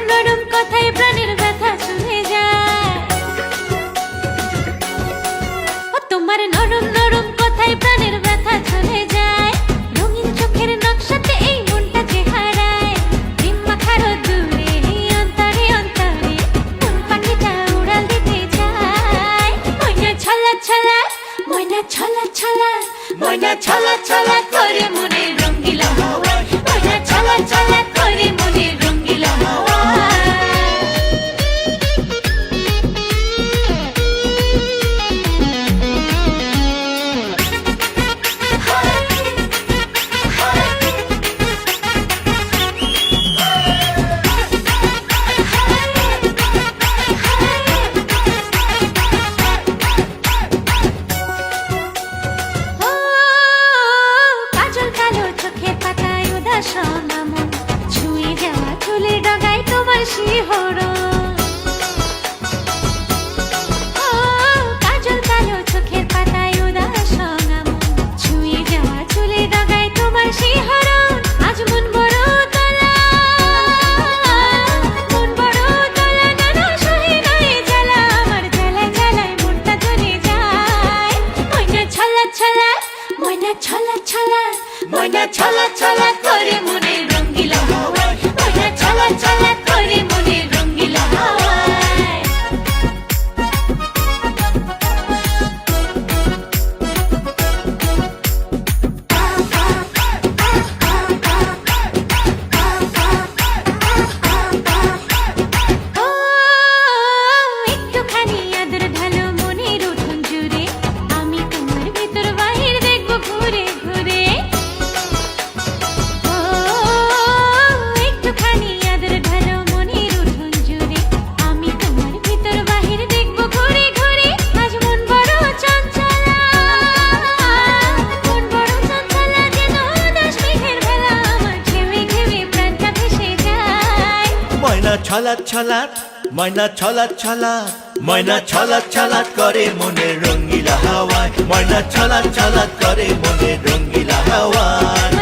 নরম কথায় প্রাণের ব্যথা চলে যায়। ও তোমার নরম নরম কথায় প্রাণের ব্যথা চলে যায়। রঙিন চোখের নকশাতে এই মনটা যে হারায়। প্রেম মাখার দূরে অন্তরে অন্তরে কোন পাখিটা উড়াল দিতে চায়। ময়না ছলা ছলা, ময়না ছলা ছলা, ময়না ছলা ছলা করে মনের রঙ্গিলা হাওয়ায়। ময়না ছলা ছলা করে মনের রঙ্গিলা হাওয়ায়। কাজল কালো চোখের পাতায় উদাস নামন, ছুঁয়ে যাওয়া চুলের ডগায় তোমার শিহরণ। কাজল কালো চোখের পাতায় উদাস নামন, ছুঁয়ে যাওয়া চুলের ডগায় তোমার শিহরণ। আজ মন বড় তোলা, মন বড় তোলা, নানা সহে নাই জ্বালা, আমার জ্বালায় জ্বালায় মনটা জ্বলে যায়। ময়না ছলা ছলা, ময়না ছলা ছলা, ময়না ছলা ছলা করে মনের রঙ্গিলা হাওয়ায়। ময়না ছলা ছলা করে মনের রঙ্গিলা হাওয়ায়। ও একটুখানি আদর ঢালো মনের উঠোন জুড়ে, আমি তোমার ভিতর বাহির দেখবো ঘুরে ঘুরে। ও একটুখানি আদর ঢালো মনের উঠোন জুড়ে, আমি তোমার ভিতর বাহির দেখবো ঘুরে ঘুরে। আজ মন বড় চঞ্চলা, মন বড় চঞ্চলা, যেন উদাস মেঘের ভেলা, আমার ঘেমে ঘেমে প্রাণটা ভেসে যায়। ময়না ছলাৎ ছলাৎ, ময়না ছলাৎ ছলাৎ, ময়না ছলাৎ ছলাৎ করে মনের রঙ্গিলা হাওয়ায়। ময়না ছলাৎ ছলাৎ করে মনের রঙ্গিলা হাওয়ায়।